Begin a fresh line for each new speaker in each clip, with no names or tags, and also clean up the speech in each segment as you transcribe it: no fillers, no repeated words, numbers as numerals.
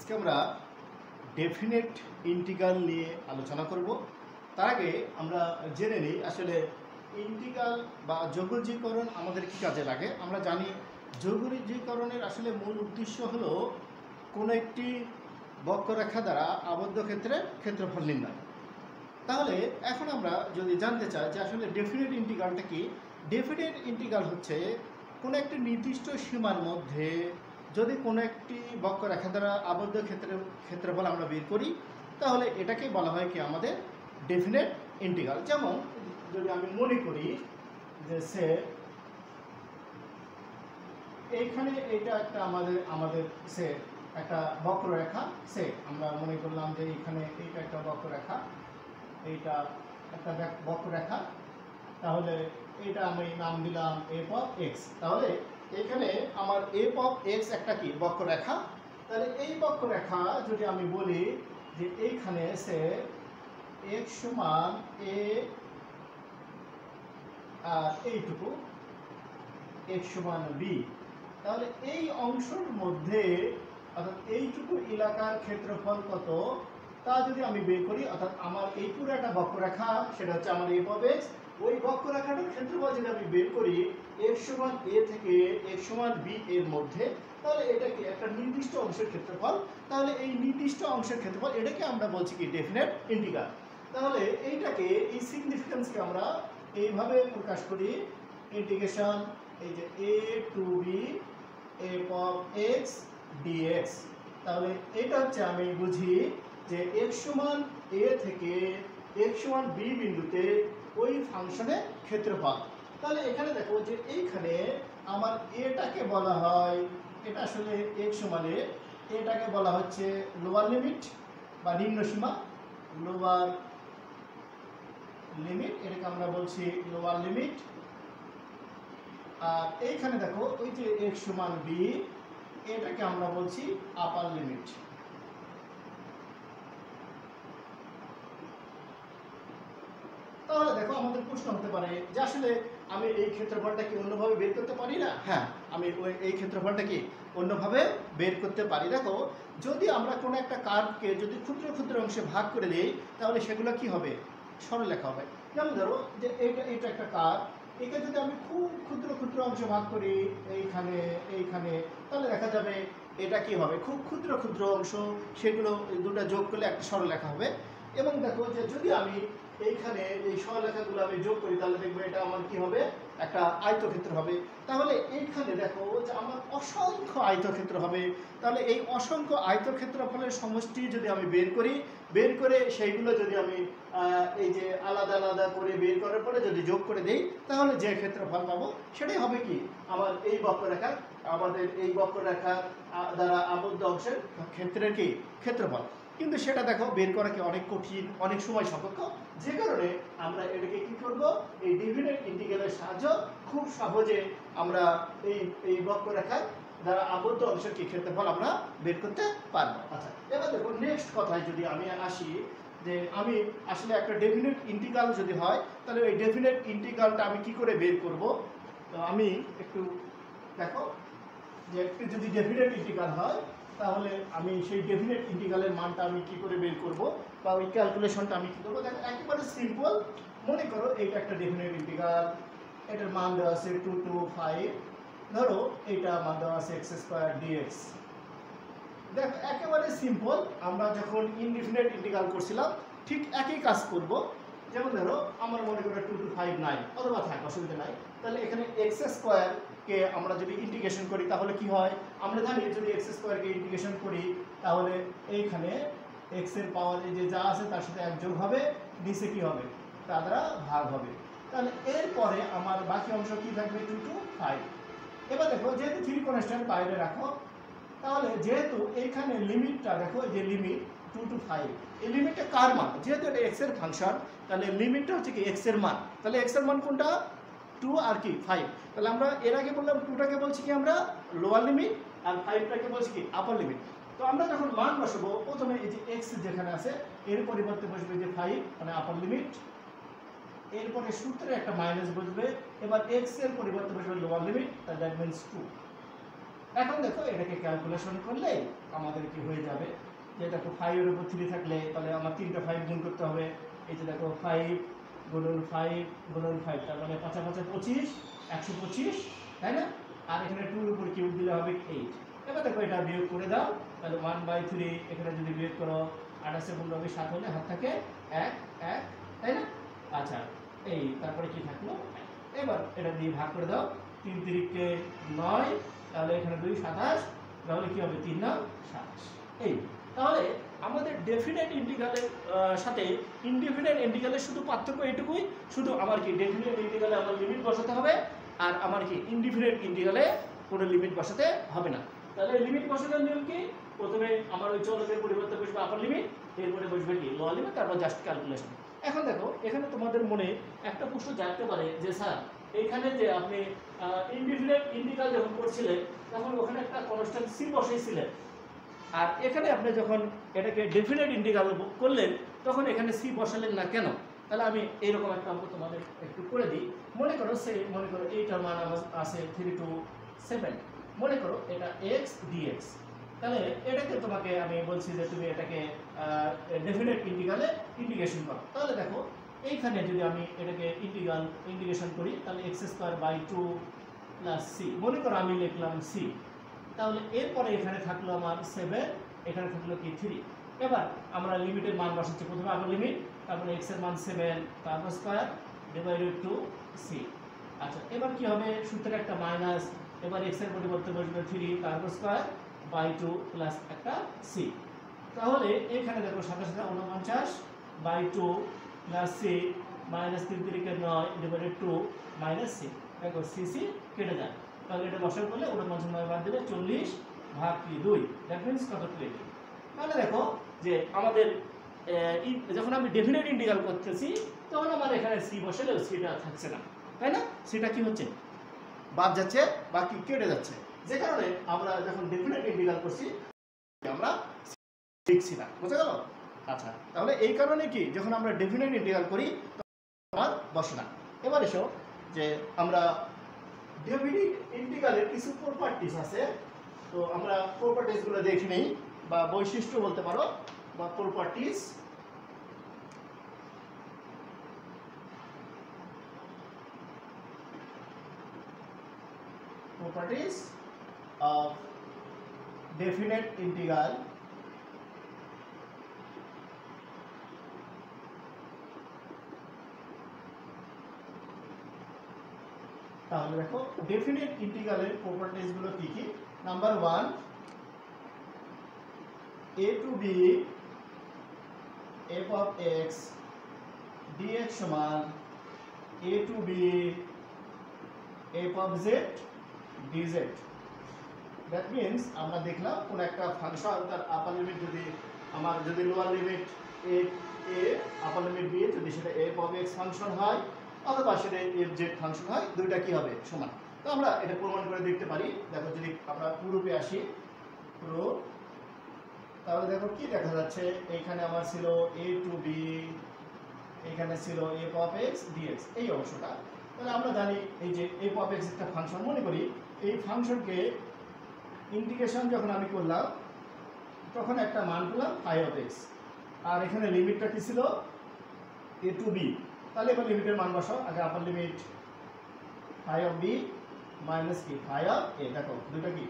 আজকে আমরা definite integral নিয়ে আলোচনা করব। তার আগে আমরা জেনে নিই আসলে ইন্টিগ্রাল বা যৌগজীকরণ আমাদের কি কাজে লাগে। আমরা জানি যৌগজীকরণের আসলে মূল উদ্দেশ্য হলো কোনো একটি বক্ররেখা দ্বারা আবদ্ধ ক্ষেত্রের ক্ষেত্রফল নির্ণয়। তাহলে এখন আমরা যদি জানতে চাই যে আসলে ডেফিনেট ইন্টিগ্রালটা কি, ডেফিনেট ইন্টিগ্রাল হচ্ছে কোনো একটি নির্দিষ্ট সীমার মধ্যে যদি কোনো একটি বক্ররেখা দ্বারা আবদ্ধ ক্ষেত্রফল আমরা বের করি তাহলে এটাকে বলা হয় কি আমাদের ডেফিনেট ইন্টিগ্রাল। যেমন যদি আমি মনে করি যে সে এইখানে এটা একটা আমাদের সে একটা বক্ররেখা, সে আমরা মনে করলাম যে এখানে এইটা একটা বক্ররেখা, এইটা একটা বক্ররেখা, তাহলে এটা আমি নাম দিলাম এফ অফ এক্স। তাহলে এখানে আমার এফ অফ এক্স একটা কি বক্ররেখা। তাহলে এই বক্ররেখা যদি আমি বলি যে এইখানে সে এক্স সমান এ আর এইটুকু এক্স সমান বি, তাহলে এই অংশের মধ্যে অর্থাৎ এইটুকু এলাকার ক্ষেত্রফল কত তা যদি আমি বের করি, অর্থাৎ আমার এই পুরো একটা বক্ররেখা সেটা হচ্ছে আমার এফ অফ এক্স, ওই বক্ররেখাটার ক্ষেত্রফল যদি আমি বের করি এক্স সমান এ থেকে এক্স সমান বি এর মধ্যে, তাহলে এটাকে একটা নির্দিষ্ট অংশের ক্ষেত্রফল। তাহলে এই নির্দিষ্ট অংশের ক্ষেত্রফল এটাকে আমরা বলছি কি ডেফিনেট ইন্টিগ্রাল। তাহলে এইটাকে এই সিগনিফিকেন্সকে আমরা এইভাবে প্রকাশ করি, ইন্টিগ্রেশন এই যে A to B F of X dx. তাহলে এটা হচ্ছে আমি বুঝি যে এক্স সমান এ থেকে এক্স সমান বি বিন্দুতে ওই ফাংশনের ক্ষেত্রফল। তাহলে এখানে দেখো যে এইখানে আমার এটাকে বলা হয়, এটা আসলে এক্স সমান এ, এটাকে বলা হচ্ছে লোয়ার লিমিট বা নিম্ন সীমা, লোয়ার লিমিট, এটাকে আমরা বলছি লোয়ার লিমিট। আর এইখানে দেখো ওই যে এক্স সমান বি, এটাকে আমরা বলছি আপার লিমিট। তাহলে দেখো আমাদের প্রশ্ন হতে পারে যে আসলে আমি এই ক্ষেত্রফলটা কি অন্যভাবে বের করতে পারি না? হ্যাঁ, আমি এই ক্ষেত্রফলটা কি অন্যভাবে বের করতে পারি। দেখো যদি আমরা কোনো একটা কার্ভকে যদি ক্ষুদ্র ক্ষুদ্র অংশে ভাগ করে দিই তাহলে সেগুলো কি হবে, সরলরেখা হবে। যেমন ধরো যে এটা একটা কার্ভ, একে যদি আমি খুব ক্ষুদ্র ক্ষুদ্র অংশে ভাগ করি এইখানে এইখানে, তাহলে দেখা যাবে এটা কি হবে, খুব ক্ষুদ্র ক্ষুদ্র অংশ, সেগুলো দুটো যোগ করলে একটা সরলরেখা হবে। এবং দেখো যে যদি আমি এইখানে এই সরলরেখাগুলো আমি যোগ করি তাহলে দেখবো এটা আমার কি হবে, একটা আয়তক্ষেত্র হবে। তাহলে এইখানে দেখো যে আমার অসংখ্য আয়তক্ষেত্র হবে। তাহলে এই অসংখ্য আয়তক্ষেত্রফলের সমষ্টি যদি আমি বের করে সেইগুলো যদি আমি এই যে আলাদা আলাদা করে বের করার পরে যদি যোগ করে দেই তাহলে যে ক্ষেত্রফল পাবো সেটাই হবে কি আমার এই বক্ররেখা, আমাদের এই বক্ররেখা দ্বারা আবদ্ধ অংশের ক্ষেত্রের কি ক্ষেত্রফল। কিন্তু সেটা দেখো বের করা কি অনেক কঠিন, অনেক সময় সাপেক্ষ, যে কারণে আমরা এটাকে কি করব, এই ডেফিনেট ইন্টিগ্রালের সাহায্য খুব সহজে আমরা এই বক্ররেখার দ্বারা আবদ্ধ অংশের কি ক্ষেত্রফল আমরা বের করতে পারবো। আচ্ছা, এবার দেখো নেক্সট কথায় যদি আমি আসি যে আমি আসলে একটা ডেফিনেট ইন্টিগ্রাল যদি হয় তাহলে ওই ডেফিনেট ইন্টিগ্রালটা আমি কি করে বের করব। তো আমি একটু দেখো যে একটু যদি ডেফিনেট ইন্টিগ্রাল হয় তাহলে আমি সেই ডেফিনেট ইন্টিগ্রালের মানটা আমি কি করে বের করব বা ওই ক্যালকুলেশনটা আমি কি করবো। দেখো একেবারে সিম্পল, মনে করো এইটা একটা ডেফিনেট ইন্টিগ্রাল, এটার মান দেওয়া আছে 2 to 5, ধরো এইটা মান দেওয়া আছে x স্কয়ার dx। দেখো একেবারে সিম্পল, আমরা যখন ইনডিফিনিট ইন্টিগ্রাল করছিলাম ঠিক একই কাজ করব। যেমন ধরো আমার মনে করো 2 to 5 9, অথবা থাক অসুবিধা নাই। তাহলে এখানে x স্কয়ার কে আমরা যদি ইন্টিগ্রেশন করি তাহলে কি হয়, আমরা জানি যদি x স্কয়ার কে ইন্টিগ্রেশন করি তাহলে এইখানে x এর পাওয়ার এই যে যা আছে তার সাথে 1 যোগ হবে, নিচে কি হবে তা দ্বারা ভাগ হবে। তাহলে এরপরে আমার বাকি অংশ কি থাকবে 2 to 5। এবার দেখো যেহেতু 3 কনস্ট্যান্ট বাইরে রাখো, তাহলে যেহেতু এইখানে লিমিটটা দেখো যে লিমিট 2 to 5, এই লিমিটটা কার মান, যেহেতু এটা x এর ফাংশন তাহলে লিমিটটা হচ্ছে কি x এর মান। তাহলে x এর মান কোনটা, 2 আর কি 5। তাহলে আমরা এর আগে বললাম 2টাকে বলছি কি আমরা লোয়ার লিমিট আর 5টাকে বলছি কি আপার লিমিট। তো আমরা যখন মান বসাবো প্রথমে এই যে x যেখানে আছে এর পরিবর্তে বসবে যে 5 মানে আপার লিমিট, এরপরে সূত্রে একটা মাইনাস বসবে, এবার x এর পরিবর্তে বসবে লোয়ার লিমিট, দ্যাট মিন্স 2। এখন দেখো এটাকে ক্যালকুলেশন করলে আমাদের কি হয়ে যাবে, যে দেখো 5 এর উপর 3 থাকলে তাহলে আমার 3টা 5 গুণ করতে হবে। এই যে দেখো 5 গুণন 5 গুণন 5, তার মানে 5 5 25, 125, তাই না? আর এখানে 2 এর উপর কিউব দিলে হবে 8। এবার দেখো এটা বিয়োগ করে দাও, তাহলে 1/3 এখানে যদি বিয়োগ করো 28 গুণ হবে 7 হলে হাত থাকে 1 1, তাই না? আচ্ছা, এই তারপরে কি থাকলো, এবার এটা দিয়ে ভাগ করে দাও, 3 3 9, তাহলে এখানে 2 27, তাহলে কি হবে 3 9 27। এই তাহলে আমাদের ডেফিনেট ইন্টিগ্রালের সাথে ইনডিফিনিট ইন্টিগ্রালের শুধু পার্থক্য এটুকুই, শুধু আমার কি ডেফিনেট ইন্টিগ্রালে আমার লিমিট বসাতে হবে, আর আমার কি ইনডিফিনিট ইন্টিগ্রালে কোনো লিমিট বসাতে হবে না। তাহলে লিমিট বসানোর নিয়ম কি, প্রথমে আমার ওই চলকের পরিবর্তে বসবে আপার লিমিট, এরপরে বসবে কি লোয়ার লিমিট, তারপর জাস্ট ক্যালকুলেশন। এখন দেখো এখানে তোমাদের মনে একটা প্রশ্ন জাগতে পারে যে স্যার এইখানে যে আপনি ইনডিফিনিট ইন্টিগ্রাল যখন করছিলেন তখন ওখানে একটা কনস্ট্যান্ট সি বসাইছিলেন, আর এখানে আপনি যখন এটাকে ডেফিনিট ইন্টিগ্রাল করলেন তখন এখানে সি বসালেন না কেন? তাহলে আমি এইরকম একটা অঙ্ক তোমাদের একটু করে দিই। মনে করো এইটার মান আছে 3 to 7, মনে করো এটা x dx। তাহলে এটাকে তোমাকে আমি বলছি যে তুমি এটাকে ডেফিনিট ইন্টিগ্রালে ইন্টিগ্রেশন করো। তাহলে দেখো এইখানে যদি আমি এটাকে ইন্টিগ্রেশন করি তাহলে x²/2 + c, মনে করো আমি লিখলাম c, তাহলে এরপরে এখানে থাকলো আমার 7, এখানে থাকলো কি 3। এবার আমরা লিমিটের মান বসাচ্ছি, প্রথমে আবার লিমিট, তারপরে x এর মান 7 তারপর স্কয়ার ডিভাইডেড টু c। আচ্ছা, এবার কি হবে, সূত্রে একটা মাইনাস, এবার x এর পরিবর্তে বসবে 3 তারপর স্কয়ার বাই 2 প্লাস একটা c। তাহলে এখানে দেখো 47 by 2 plus c minus 3 3 9 divided to minus c, দেখো c কেটে যায়। তাহলে এটা লসাগু করলে 49 বাদ দিলে 40 ভাগ কি 2, দ্যাট মিন্স কত 20। তাহলে দেখো যে আমাদের যখন আমি ডেফিনিট ইন্টিগ্রাল করতেছি তখন আমার এখানে সি বসালেও সিটা থাকছে না, তাই না? সেটা কি হচ্ছে, বাদ যাচ্ছে বা কি কেটে যাচ্ছে, যে কারণে আমরা যখন ডেফিনিট ইন্টিগ্রাল করছি আমরা লিখছি না, বুঝা গেল? আচ্ছা, তাহলে এই কারণে কি যখন আমরা ডেফিনিট ইন্টিগ্রাল করি তখন আমার বসে না। এবার এসো যে আমরা ডেফিনিট ইন্টিগ্রালের কিছু প্রপার্টিজ আছে, তো আমরা প্রপার্টিজগুলো দেখে নেই, বা বৈশিষ্ট্য বলতে পারো বা properties. Properties of definite integral. তাহলে দেখো ডেফিনিট ইন্টিগ্রালের প্রপার্টিজ গুলো কি কি। Number 1, a to b f of x dx সমান a to b f of z dz। That means আমরা দেখলাম কোন একটা ফাংশন তার আপার লিমিট যদি lower limit a upper limit b যদি সেটা f of x ফাংশন হয় অথবা সেটা f z ফাংশন হয়, দুইটা কি হবে সমান। তো আমরা এটা প্রমাণ করে দেখতে পারি। দেখো যদি আমরা প্রুফে আসি, প্রুফ, তাহলে দেখো কি দেখা যাচ্ছে, এইখানে আমার ছিল a to b, এখানে ছিল f of x dx এই অংশটা। তাহলে আমরা জানি এই যে f of x একটা ফাংশন, মনে করি এই ফাংশনকে ইন্টিগ্রেশন যখন আমি করলাম তখন একটা মান পেলাম phi of x, আর এখানে লিমিটটা কি ছিল a to b। তাহলে এবার লিমিটের মান বসাও, আগে আপার limit phi of b minus কি phi of a, দেখো দুটো কি।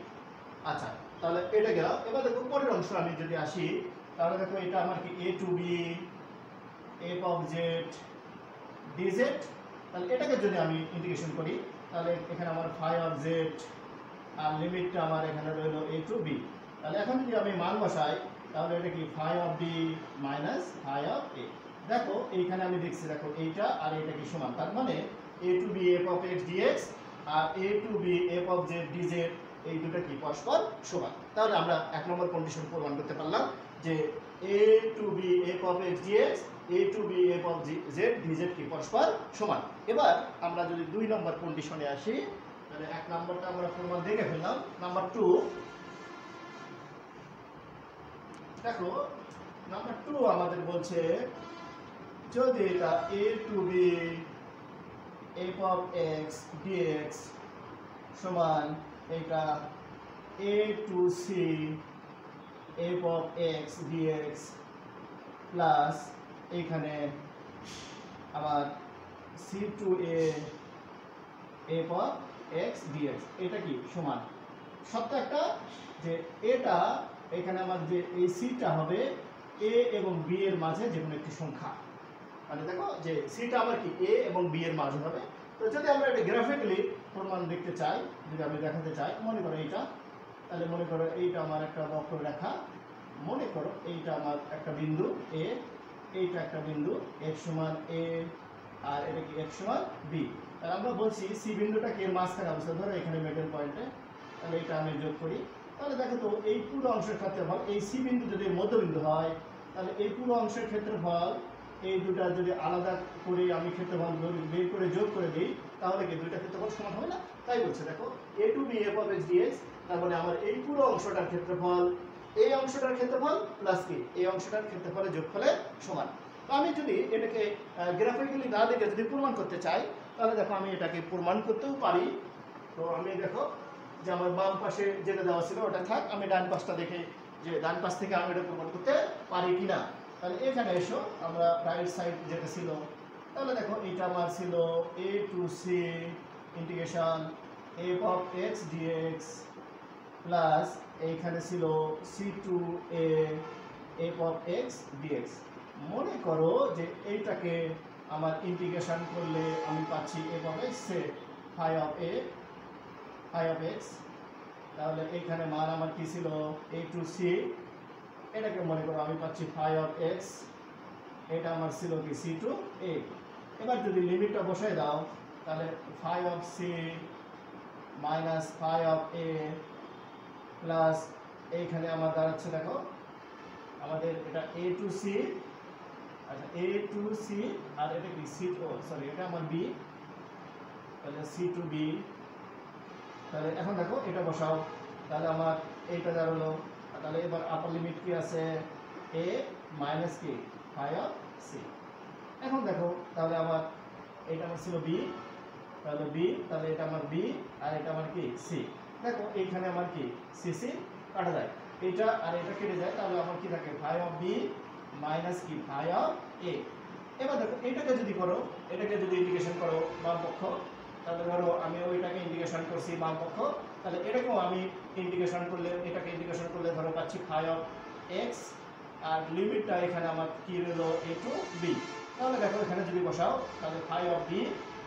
আচ্ছা, তাহলে এটা গেল। এবার দেখো পরের অংশ আমি যদি আসি, তাহলে দেখো এটা আমার কি a to b f of z dz। তাহলে এটাকে যদি আমি ইন্টিগ্রেশন করি তাহলে এখানে আমার phi of z আর লিমিটটা আমার এখানে রইল a to b। তাহলে এখন যদি আমি মান বসাই তাহলে এটা কি phi of b minus phi of a। দেখো এইখানে আমি দেখছি, দেখো এইটা আর এইটা কি সমান, তার মানে a to b f of x dx R a to b f of z dz এই দুটো কি পরস্পর সমান। তাহলে আমরা এক নম্বর কন্ডিশন প্রমাণ করতে পারলাম যে a to b f of x dx a to b f of z dz কি পরস্পর সমান। এবার আমরা যদি 2 নম্বর কন্ডিশনে আসি, তাহলে এক নম্বরটা আমরা প্রমাণ দেখে ফেললাম। নাম্বার 2, দেখো নাম্বার 2 আমাদের বলছে যদি এটা a to b f of x dx সমান এটা a to c f of x dx plus এখানে আবার c to a f of x dx এটা কি সমান সত্য একটা যে এটা এখানে আমার যে এই সিটা হবে a এবং b এর মাঝে যে কোনো একটি সংখ্যা মানে দেখো যে সিটা আবার কি a এবং b এর মাঝে হবে। তো যদি আমরা এটা গ্রাফিক্যালি প্রমাণ দেখতে চাই, যদি আমি দেখাতে চাই, মনে করো এইটা, তাহলে মনে করো এইটা আমার একটা বক্ররেখা, মনে করো এইটা আমার একটা বিন্দু a, এইটা একটা বিন্দু x সমান a আর এটা কি x সমান b। তাহলে আমরা বলছি c বিন্দুটাকে এর মাঝখানে অবস্থা, ধরো এখানে মিডল পয়েন্টে, তাহলে এটা আমি যোগ করি। তাহলে দেখো তো এই পুরো অংশের ক্ষেত্রফল, এই c বিন্দু যদি মধ্যবিন্দু হয় তাহলে এই পুরো অংশের ক্ষেত্রফল এই দুটা যদি আলাদা করে আমি ক্ষেত্রফল বের করে যোগ করে দিই তাহলে কি দুইটা ক্ষেত্রফল সমান হবে না? তাই বলছে দেখো a to b f of x dx, তার মানে আমার এই পুরো অংশটার ক্ষেত্রফল এই অংশটার ক্ষেত্রফল প্লাস কি এই অংশটার ক্ষেত্রফলের যোগফলের সমান। তো আমি যদি এটাকে গ্রাফিক্যালি না দেখে যদি প্রমাণ করতে চাই তাহলে দেখো আমি এটাকে প্রমাণ করতেও পারি। তো আমি দেখো যে আমার বাম পাশে যেটা দেওয়া ছিল ওটা থাক, আমি ডান পাশটা দেখে যে ডান পাশ থেকে আমি এটা প্রমাণ করতে পারি কিনা। তাহলে এখানে এসো, আমরা রাইট সাইড যেটা ছিল, তাহলে দেখো এটা আমার ছিল a to c integration f of x dx plus এইখানে ছিল c to a f of x dx। মনে করো যে এইটাকে আমার ইন্টিগ্রেশন করলে আমি পাচ্ছি f of x say phi of x, তাহলে এইখানে মান আমার কি ছিল a to c, এটাকে মনে করো আমি পাচ্ছি phi of x, এটা আমার ছিল কি c to a। এবার যদি লিমিটটা বসাই দাও তাহলে phi of c minus phi of a plus এইখানে আমার দাঁড়াচ্ছে দেখো আমাদের এটা a to c, আচ্ছা a to c আর এটা কি c to, সরি এটা আমার b, তাহলে c to b। তাহলে এখন দেখো এটা বসাও, তাহলে আমার এইটা দাঁড়ালো, তাহলে এবার আপার লিমিট কি আছে a মাইনাস কি phi of c। এখন দেখো তাহলে আমার এটা আমার ছিল b, তাহলে b, তাহলে এটা আমার b আর এটা আমার কি c। দেখো এইখানে আমার কি c c কাটা যায়, এটা আর এটা কেটে যায়, তাহলে আমার কি থাকে phi of b মাইনাস কি phi of a। এবার দেখো এটাকে যদি করো, এটাকে যদি ইন্টিগ্রেশন করো বাম পক্ষ, তাহলে ধরো আমি ওইটাকে ইন্টিগ্রেশন করছি বাম পক্ষ, তাহলে এটাকেও আমি ইন্টিগ্রেশন করলে, এটাকে ইন্টিগ্রেশন করলে ধরো পাচ্ছি phi of x আর লিমিটটা এখানে আমার কি হলো a to b। তাহলে দেখো এখানে যদি বসাও তাহলে phi of b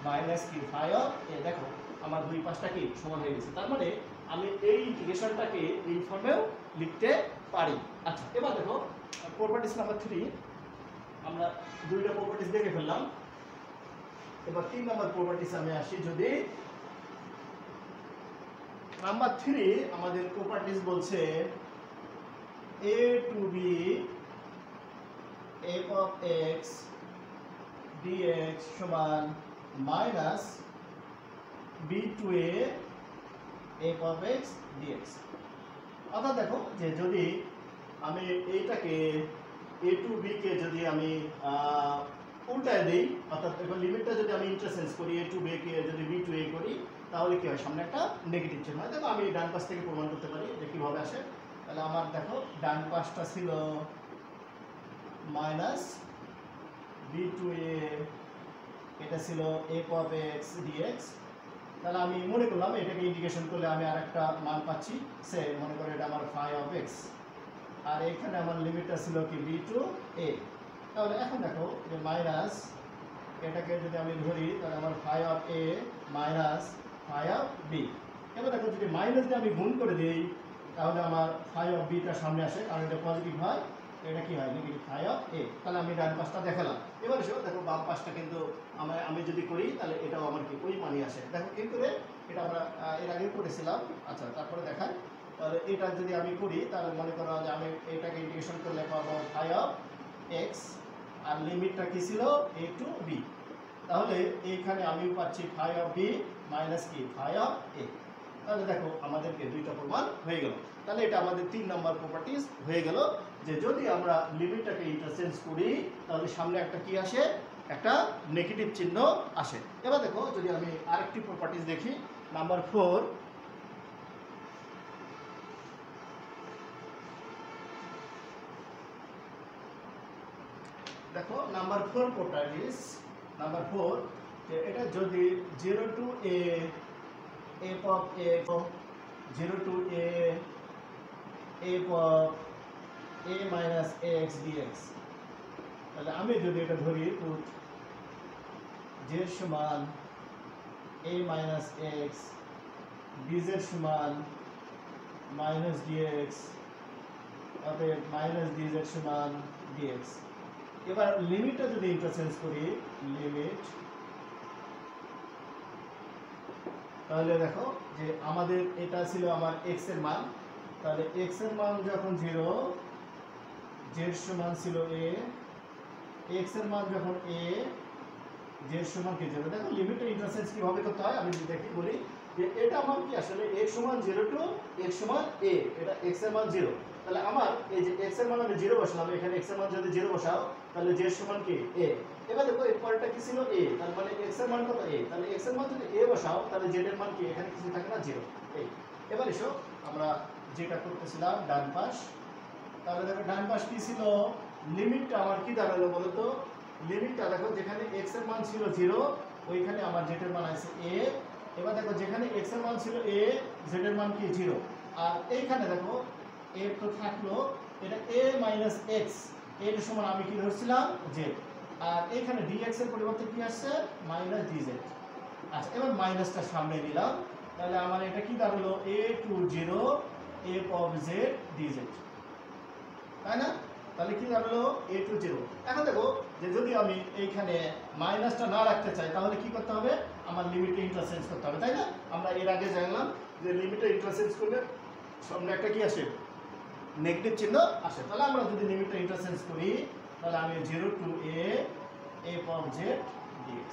মাইনাস কি phi of a, দেখো আমার দুই পাশটা কি সমান হয়ে গেছে। তার মানে আমি এই ইন্টিগ্রেশনটাকে এই ফর্মেও লিখতে পারি। আচ্ছা এবার দেখো প্রপার্টিস নাম্বার 3, আমরা দুইটা প্রপার্টিস দেখে ফেললাম। এবার 3 নম্বর প্রপার্টিস আমি আসি। যদি নাম্বার 3 আমাদের প্রপার্টিস বলছে a to b f of x dx সমান minus b to a f of x dx। অর্থাৎ দেখো যে যদি আমি এইটাকে a to b কে যদি আমি উল্টায় দেই, অর্থাৎ এখন লিমিটটা যদি আমি ইন্টারচেঞ্জ করি a to b কে যদি b to a করি তাহলে কি হয় সামনে একটা নেগেটিভ চিহ্ন হয়। দেখো আমি ডান পাশ থেকে প্রমাণ করতে পারি যে কীভাবে আসে। তাহলে আমার দেখো ডান পাশটা ছিল মাইনাস b to a, এটা ছিল f of x dx। তাহলে আমি মনে করলাম এটাকে ইন্টিগ্রেশন করলে আমি আরেকটা মান পাচ্ছি, সে মনে করে এটা আমার phi of x, আর এখানে আমার লিমিটটা ছিল কি b to a। তাহলে এখন দেখো যে মাইনাস এটাকে যদি আমি ধরি তাহলে আমার phi of a minus phi of b। এবার দেখো যদি মাইনাস দিয়ে আমি গুণ করে দিই তাহলে আমার phi of b টা সামনে আসে, কারণ এটা পজিটিভ হয়, এটা কি হয় নেগেটিভ phi of a। তাহলে আমি ডান পাশটা দেখালাম। এবার এসো দেখো বাম পাশটা কিন্তু আমি যদি করি তাহলে এটাও আমার কি ওই মানই আসে। দেখো কি করে এটা আমরা এর আগে করেছিলাম। আচ্ছা তারপরে দেখাই। তাহলে এটা যদি আমি করি তাহলে মনে করো যে আমি এটাকে ইন্টিগ্রেশন করলে পাবো phi of x আর লিমিটটা কি ছিল a to b। তাহলে এইখানে আমি পাচ্ছি phi of b মাইনাস কি phi of a। তাহলে দেখো আমাদেরকে দুইটা প্রমাণ হয়ে গেল। তাহলে এটা আমাদের 3 নম্বর প্রপার্টিস হয়ে গেল যে যদি আমরা লিমিটটাকে ইন্টারচেঞ্জ করি তাহলে সামনে একটা কি আসে, একটা নেগেটিভ চিহ্ন আসে। এবার দেখো যদি আমি আরেকটি প্রপার্টিস দেখি নাম্বার 4, দেখো নাম্বার 4 প্রপার্টিজ নাম্বার 4 যে এটা যদি 0 to a f of x 0 to a f of a minus x dx, তাহলে আমি যদি এটা ধরি পুট z সমান a minus x dz সমান minus dx অতএব minus dz সমান dx। এবার লিমিটটা যদি ইন্টারচেঞ্জ করি লিমিট, তাহলে দেখো যে আমাদের এটা ছিল আমার x এর মান, তাহলে x এর মান যখন 0 z সমান ছিল a, x এর মান যখন a z সমান কি 0। দেখো লিমিটটা ইন্টারচেঞ্জ কিভাবে করতে হয় আমি যদি দেখি বলি যে এটা মান কি আসলে x সমান 0 টু x সমান a, এটা x এর মান 0, তাহলে আমার এই যে x এর মান আমি 0 বসালাম, এখানে x এর মান যদি 0 বসাও তাহলে z সমান কি a। এবার দেখো এই পরেরটা কি ছিল a, তার মানে x এর মান কত a, তাহলে x এর মান যদি a বসাও তাহলে z এর মান কি এখানে কিছু থাকে না 0 এই। এবার এসো আমরা যেটা করতেছিলাম ডান পাশ, তাহলে দেখো ডান পাশ কি ছিল লিমিটটা আমার কি দাঁড়ালো বলো তো, লিমিটটা দেখো যেখানে x এর মান ছিল 0 ওইখানে আমার z এর মান আছে a। এবার দেখো যেখানে x এর মান ছিল a z এর মান কি 0, আর এইখানে দেখো a তো থাকলো, এটা a minus x এর সমান আমি কি ধরছিলাম z, আর এইখানে dx এর পরিবর্তে কি আসছে minus dz। আচ্ছা এবার মাইনাসটা সামনে নিলাম, তাহলে আমার এটা কি দাঁড়ালো a to 0 f of z dz, তাই না? তাহলে কি দাঁড়ালো a to 0। এখন দেখো যে যদি আমি এইখানে মাইনাসটা না রাখতে চাই তাহলে কি করতে হবে, আমার লিমিটে ইন্টারচেঞ্জ করতে হবে, তাই না? আমরা এর আগে জানলাম যে লিমিটে ইন্টারচেঞ্জ করলে সামনে একটা কি আসে নেগেটিভ চিহ্ন আসে। তাহলে আমরা যদি লিমিটটা ইন্টারচেঞ্জ করি তাহলে আমি 0 to a f of z dx,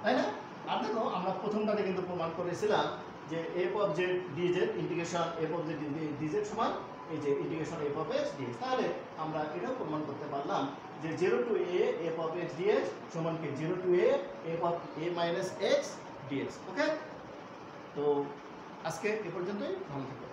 তাই না? আর দেখো আমরা প্রথমটাতে কিন্তু প্রমাণ করেছিলাম যে f of z dz integration f of z dz সমান এই যে integration f of x dx। তাহলে আমরা এটাও প্রমাণ করতে পারলাম যে 0 to a f of x dx সমান কি 0 to a f of a minus x dx। ওকে, তো আজকে এ পর্যন্তই, ভালো থাকো।